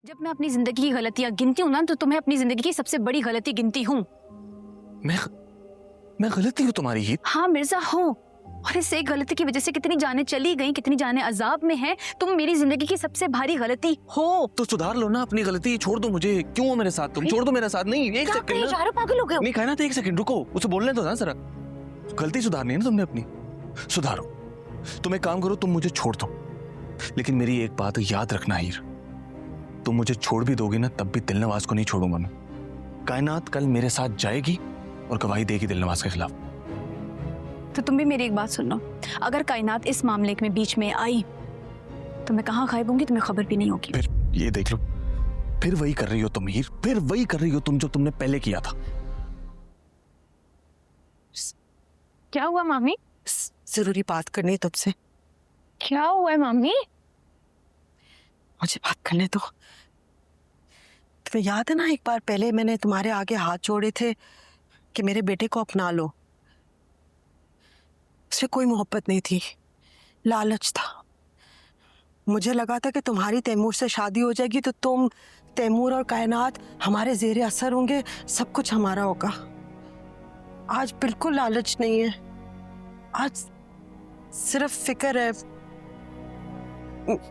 जब मैं अपनी जिंदगी की गलतियां गिनती हूँ ना, तो तुम्हें अपनी जिंदगी की सबसे बड़ी गलती गिनती हूँ। मैं गलती हूँ तुम्हारी ही? हाँ मिर्जा हो, और इस एक गलती की वजह से कितनी जानें चली गई, कितनी जानें अजाब में हैं। तुम मेरी जिंदगी की सबसे भारी गलती हो। तो सुधार लो ना अपनी गलती, छोड़ दो मुझे। क्यों हो मेरे साथ तुम? छोड़ दो मेरा साथ। नहीं, एक सेकंड ना। पागल हो गए हो? नहीं कहना तो एक सेकंड रुको, उसे बोलने दो ना जरा। गलती सुधारनी है ना तुमने अपनी, सुधारो। तुम एक काम करो, तुम मुझे छोड़ दो, लेकिन मेरी एक बात याद रखना हीर, तुम मुझे छोड़ भी दोगे ना तब भी दिलनवाज को नहीं छोड़ूंगा मैं। कायनात कल मेरे साथ जाएगी और गवाही देगी दिलनवाज के खिलाफ। तो तुम भी मेरी एक बात सुन लो, अगर कायनात इस मामले में बीच में आई तो मैं कहाँ गायब होंगी, तुम्हें खबर भी नहीं होगी। फिर ये देख लो, फिर वही कर रही हो तुम हीर, फिर वही कर रही हो तुम जो तुमने पहले किया था। क्या हुआ मामी? जरूरी बात करनी है तुमसे। क्या हुआ है मामी? मुझे बात करने दो। तुम्हें याद है ना, एक बार पहले मैंने तुम्हारे आगे हाथ जोड़े थे कि मेरे बेटे को अपना लो। उससे कोई मोहब्बत नहीं थी, लालच था। मुझे लगा था कि तुम्हारी तैमूर से शादी हो जाएगी तो तुम, तैमूर और कायनात हमारे जेरे असर होंगे, सब कुछ हमारा होगा। आज बिल्कुल लालच नहीं है, आज सिर्फ फिक्र है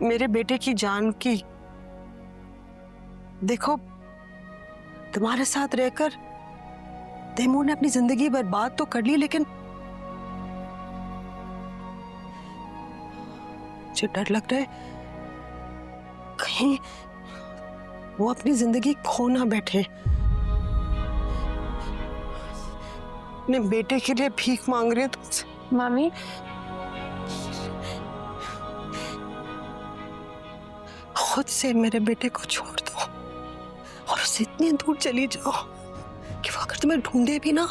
मेरे बेटे की जान की। देखो, तुम्हारे साथ रहकर तैमूर ने अपनी जिंदगी बर्बाद तो कर ली, लेकिन मुझे डर लग रहा है कहीं वो अपनी जिंदगी खो ना बैठे। अपने बेटे के लिए भीख मांग रही हूँ तुमसे। मामी, खुद से मेरे बेटे को छोड़ दो और उससे इतनी दूर चली जाओ कि वो अगर तुम्हें ढूंढे भी ना,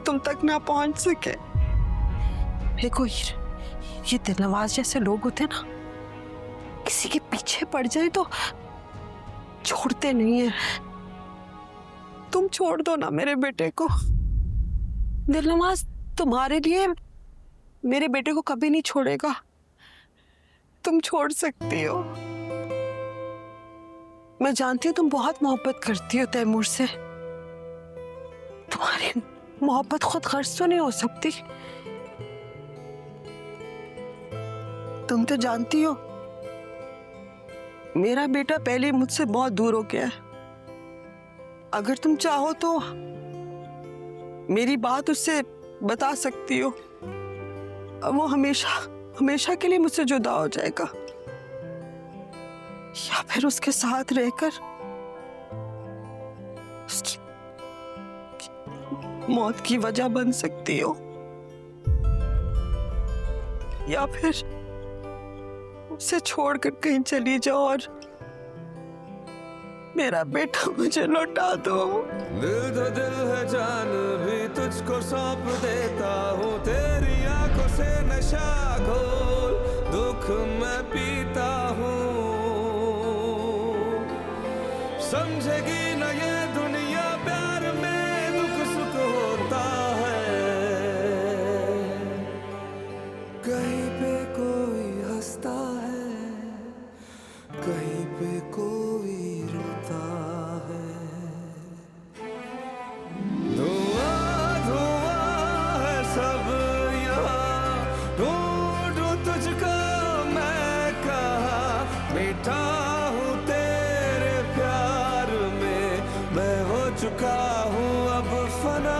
तुम तक ना पहुंच सके। देखो हीर, ये दिलनवाज जैसे लोग होते हैं ना, किसी के पीछे पड़ जाए तो छोड़ते नहीं है। तुम छोड़ दो ना मेरे बेटे को। दिलनवाज तुम्हारे लिए मेरे बेटे को कभी नहीं छोड़ेगा, तुम छोड़ सकती हो। मैं जानती हूँ तुम बहुत मोहब्बत करती हो तैमूर से, तुम्हारी मोहब्बत खुद गर्ज तो नहीं हो सकती। तुम तो जानती हो मेरा बेटा पहले मुझसे बहुत दूर हो गया है। अगर तुम चाहो तो मेरी बात उससे बता सकती हो, वो हमेशा हमेशा के लिए मुझसे जुदा हो जाएगा, या फिर उसके साथ रहकर उसकी मौत की वजह बन सकती हो, या फिर उसे छोड़कर कहीं चली जाओ और मेरा बेटा मुझे लौटा दो। दिल तो दिल है, जान भी तुझको सौंप देता हूँ। तेरी आंखों से नशा घोल दुख मैं पीता हूँ। समझेगी न ये दुनिया, प्यार में दुख सुख होता है। कहीं पे कोई हंसता है, कहीं पे कोई रोता है। धुआं धुआं है सब यहाँ, ढूंढूं तुझको मैं कहाँ। मीठा हूँ तेरे प्यार में, मैं हो चुका हूँ अब फना।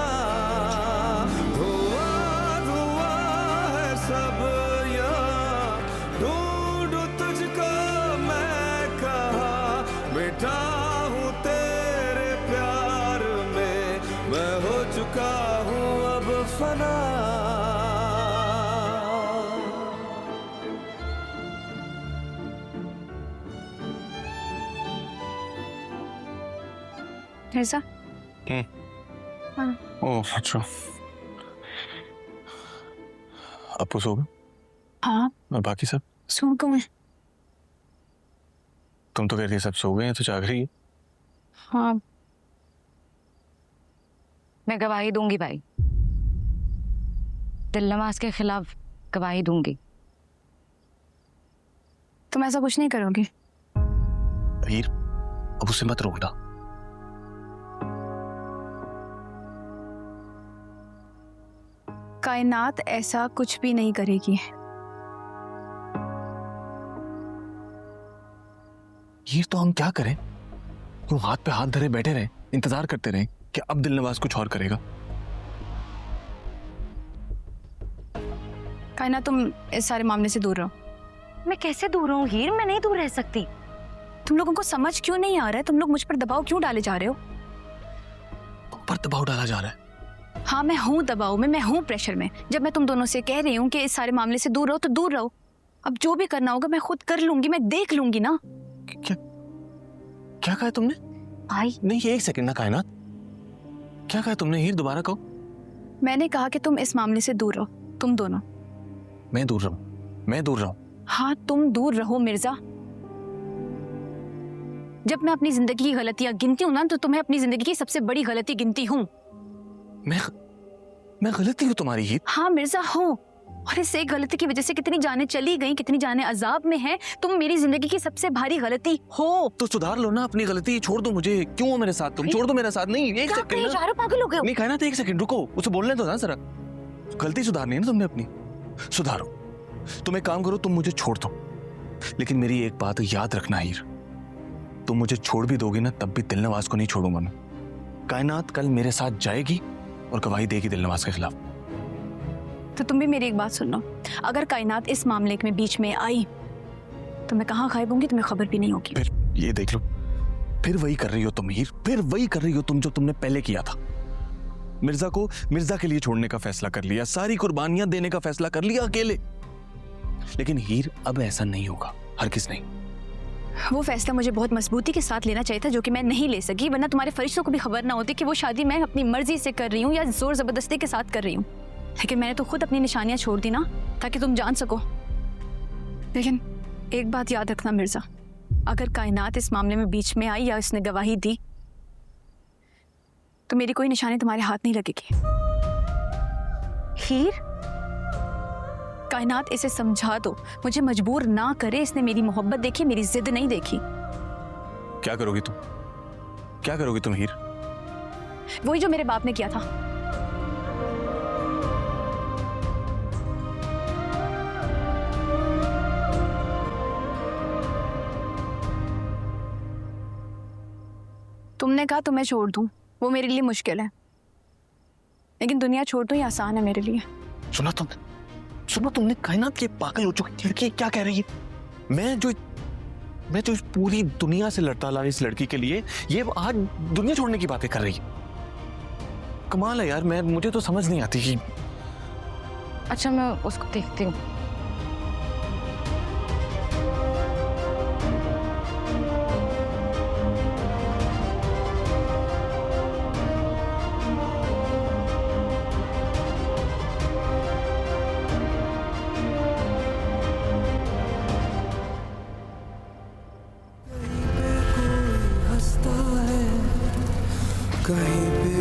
धुआं धुआं है सब यहाँ, ढूंढूं तुझको मैं कहाँ। मीठा हूँ तेरे प्यार में, मैं हो चुका हूँ अब फना। मिर्जा, ओह अच्छा, अपू सो गए हाँ और बाकी सब? सो गए। तुम तो कह रही सब सो गए हैं, तो जाग रही है। हाँ, मैं गवाही दूंगी भाई, दिलनवाज के खिलाफ गवाही दूंगी। तुम ऐसा कुछ नहीं करोगे? हीर, अब उसे मत रोकना। कायनात ऐसा कुछ भी नहीं करेगी। हीर, तो हम क्या करें? क्यों हाथ पे हाथ धरे बैठे रहे, इंतजार करते रहे कि अब दिलनवाज कुछ और करेगा? कायनात, तुम इस सारे मामले से दूर रहो। मैं कैसे दूर रहूं हीर? मैं नहीं दूर रह सकती। तुम लोगों को समझ क्यों नहीं आ रहा है? तुम लोग मुझ पर दबाव क्यों डाले जा रहे हो? तुम पर दबाव डाला जा रहा है। हाँ, मैं हूँ दबाव में, मैं हूँ प्रेशर में। जब मैं तुम दोनों से कह रही हूँ कि इस सारे मामले से दूर रहो तो दूर रहो। अब जो भी करना होगा मैं खुद कर लूंगी, मैं देख लूंगी ना। क्या क्या कहा तुमने? भाई नहीं, एक सेकंड ना कायनात, क्या कहा तुमने? हीर, दोबारा कहो। मैंने कहा कि तुम इस मामले से दूर रहो, तुम दोनों। मैं दूर रहूं? मैं दूर रहूं? हाँ, तुम दूर रहो मिर्जा। जब मैं अपनी जिंदगी की गलतियां गिनती हूँ ना, तो तुम्हें अपनी जिंदगी की सबसे बड़ी गलती गिनती हूँ। मैं गलती हूँ तुम्हारी हीर? हाँ मिर्जा, हो। और इस एक गलती की वजह से कितनी जानें चली गई, कितनी जानें अजाब में हैं। तुम मेरी जिंदगी की सबसे भारी गलती हो। तो सुधार लो ना अपनी गलती, छोड़ दो मुझे। क्यों हो मेरे साथ तुम? छोड़ दो मेरा साथ। नहीं, एक क्या सेकंड कहे ना। जा रहे हो? पागल हो गए हो? नहीं कायनात, एक सेकंड रुको, उसे बोलने दो ना जरा। गलती सुधारनी है ना तुमने अपनी, सुधारो। तुम एक काम करो, तुम मुझे छोड़ दो, लेकिन मेरी एक बात याद रखना हीर, तुम मुझे छोड़ भी दोगी ना, तब भी दिलनवाज को नहीं छोड़ूंगा मैं। कायनात कल मेरे साथ जाएगी और गवाही देगी दिलनवाज के खिलाफ। तो तुम भी मेरी एक बात सुन लो। अगर कायनात इस मामले में बीच में आई तो मैं कहाँ गायब होंगी, तुम्हें खबर भी नहीं होगी। फिर ये देख लो, फिर वही कर रही हो तुम हीर, फिर वही कर रही हो तुम जो तुमने पहले किया था। मिर्जा को मिर्जा के लिए छोड़ने का फैसला कर लिया, सारी कुर्बानियां देने का फैसला कर लिया अकेले। लेकिन हीर, अब ऐसा नहीं होगा, हरगिज़ नहीं। वो फैसला मुझे बहुत मजबूती के साथ लेना चाहिए था, जो कि मैं नहीं ले सकी, वरना तुम्हारे फरिश्तों को भी खबर ना होती कि वो शादी मैं अपनी मर्जी से कर रही हूँ या जोर जबरदस्ती के साथ कर रही हूँ। लेकिन मैंने तो खुद अपनी निशानियां छोड़ दी ना, ताकि तुम जान सको। लेकिन एक बात याद रखना मिर्जा, अगर कायनात इस मामले में बीच में आई या इसने गवाही दी तो मेरी कोई निशानी तुम्हारे हाथ नहीं लगेगी। हीर, कायनात, इसे समझा दो, मुझे मजबूर ना करे। इसने मेरी मोहब्बत देखी, मेरी जिद नहीं देखी। क्या करोगी तुम? क्या करोगी तुम हीर? वही जो मेरे बाप ने किया था। तुमने कहा तुम्हें छोड़ दूं, वो मेरे लिए मुश्किल है, लेकिन दुनिया छोड़ दूं ये आसान है मेरे लिए। सुना तुमने कायनात के पागल हो चुकी लड़की क्या कह रही है? मैं जो इस पूरी दुनिया से लड़ता ला इस लड़की के लिए, ये आज दुनिया छोड़ने की बातें कर रही है। कमाल है यार, मुझे तो समझ नहीं आती कि। अच्छा मैं उसको देखती हूँ। कहीं पे